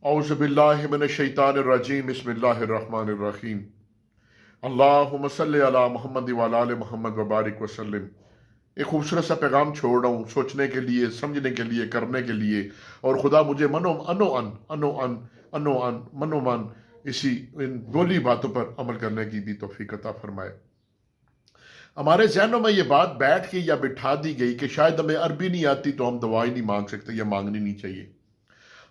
औज़ु बिल्लाहि मिनश्शैतानिर्रजीम बिस्मिल्लाहिर्रहमानिर्रहीम अल्लाहुम्मा सल्लि अला मोहम्मद व अला आलि मोहम्मद व बारिक वसल्लम। एक खूबसूरत सा पैगाम छोड़ रहा हूँ, सोचने के लिए, समझने के लिए, करने के लिए। और खुदा मुझे अनो अन मनो मन इसी इन बोली बातों पर अमल करने की भी तौफीक अता फरमाए। हमारे जहनों में ये बात बैठ के या बिठा दी गई कि शायद हमें अरबी नहीं आती तो हम दुआ ही नहीं मांग सकते या मांगनी नहीं चाहिए।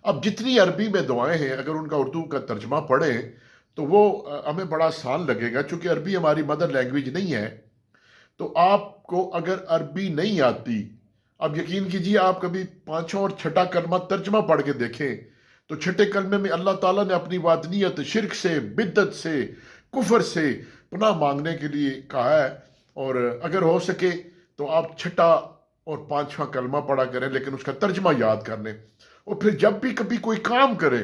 अब जितनी अरबी में दुआएं हैं, अगर उनका उर्दू का तर्जमा पढ़ें तो वो हमें बड़ा आसान लगेगा, चूंकि अरबी हमारी मदर लैंग्वेज नहीं है। तो आपको अगर अरबी नहीं आती, अब यकीन कीजिए आप कभी पांचों और छठा कलमा तर्जमा पढ़ के देखें तो छठे कलमे में अल्लाह ताला ने अपनी वादनीयत, शिरक से, बिद्दत से, कुफर से पनाह मांगने के लिए कहा है। और अगर हो सके तो आप छठा और पांचवा कलमा पढ़ा करें, लेकिन उसका तर्जमा याद कर लें। और फिर जब भी कभी कोई काम करें,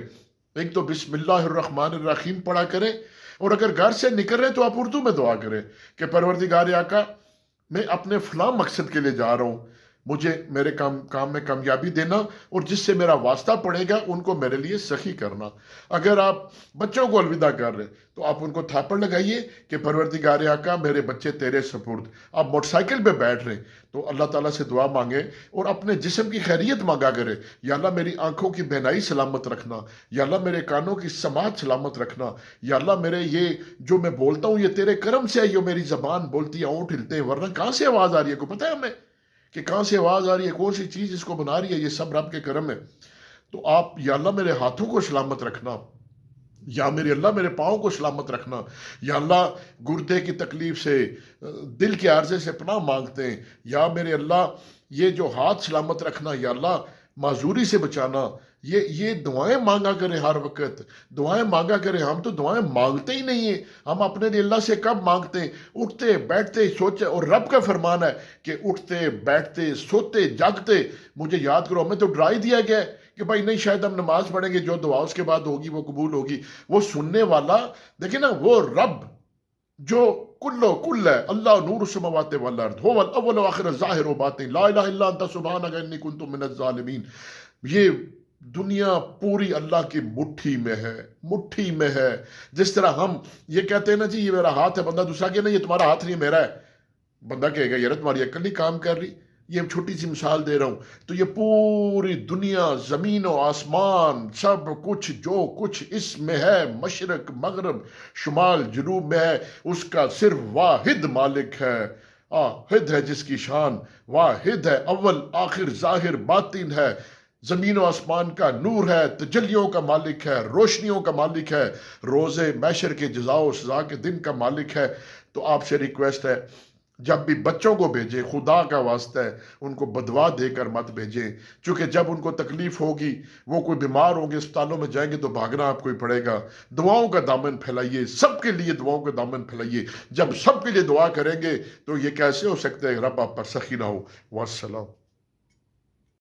एक तो बिस्मिल्लाहिर्रहमानिर्रहीम पढ़ा करें। और अगर घर से निकल रहे तो आप उर्दू में दुआ करें कि परवरदिगार आका, मैं अपने फलां मकसद के लिए जा रहा हूँ, मुझे मेरे काम में कामयाबी देना, और जिससे मेरा वास्ता पड़ेगा उनको मेरे लिए सखी करना। अगर आप बच्चों को अलविदा कर रहे तो आप उनको थापड़ लगाइए कि परवरदिगार आका, मेरे बच्चे तेरे सपुर्द। आप मोटरसाइकिल पे बैठ रहे तो अल्लाह ताला से दुआ मांगे और अपने जिस्म की खैरियत मांगा करे। या अल्लाह मेरी आंखों की बेनाई सलामत रखना, या अल्लाह मेरे कानों की समात सलामत रखना, या अल्लाह मेरे ये जो मैं बोलता हूँ ये तेरे करम से है, ये मेरी जबान बोलती है, होंठ हिलते हैं, वरना कहाँ से आवाज़ आ रही है, को पता है हमें कि कहाँ से आवाज़ आ रही है, कौन सी चीज़ इसको बना रही है, ये सब रब के करम है। तो आप या अल्लाह मेरे हाथों को सलामत रखना, या मेरे अल्लाह मेरे पाँव को सलामत रखना, या अल्लाह गुर्दे की तकलीफ से, दिल के आर्जे से पनाह मांगते हैं, या मेरे अल्लाह ये जो हाथ सलामत रखना, या अल्लाह माजूरी से बचाना। ये दुआएं मांगा करें, हर वक्त दुआएं मांगा करें। हम तो दुआएं मांगते ही नहीं है। हम अपने लिए अल्लाह से कब मांगते हैं? उठते बैठते सोचे। और रब का फरमान है कि उठते बैठते सोते जागते मुझे याद करो। हमें तो डरा ही दिया गया है कि भाई नहीं, शायद हम नमाज पढ़ेंगे, जो दुआ उसके बाद होगी वो कबूल होगी। वो सुनने वाला, देखिए ना, वो रब जो कुल्लो कुल है, अल्लाह नूर समावाते वल अर्द, हुवल अव्वल व आखिर ज़ाहिर व बातिन, ला इलाहा इल्ला अन्ता सुब्हानका इन्नी कुन्तु मिनज़ ज़ालिमीन। ये दुनिया पूरी अल्लाह की मुट्ठी में है, मुट्ठी में है। जिस तरह हम ये कहते हैं ना जी, ये मेरा हाथ है, बंदा दूसरा कहे नहीं ये तुम्हारा हाथ नहीं मेरा है, बंदा कहेगा यार तुम्हारी अक्ल नहीं काम कर रही। ये छोटी सी मिसाल दे रहा हूं। तो ये पूरी दुनिया, जमीन और आसमान, सब कुछ जो कुछ इसमें है, मशरक मगरब शुमाल जनूब में है, उसका सिर्फ वाहिद मालिक है। आहिद है जिसकी शान, वाहिद है, अव्वल आखिर जाहिर बातिन है। जमीन और आसमान का नूर है, तजलियों का मालिक है, रोशनियों का मालिक है, रोजे मैशर के जज़ा सजा के दिन का मालिक है। तो आपसे रिक्वेस्ट है, जब भी बच्चों को भेजें, खुदा का वास्ता है उनको बदवा देकर मत भेजें। क्योंकि जब उनको तकलीफ होगी, वो कोई बीमार होंगे, अस्पतालों में जाएंगे तो भागना आपको ही पड़ेगा। दुआओं का दामन फैलाइए, सबके लिए दुआओं का दामन फैलाइए। जब सबके लिए दुआ करेंगे तो ये कैसे हो सकता है रब आप पर सखी ना हो। वस्सलाम।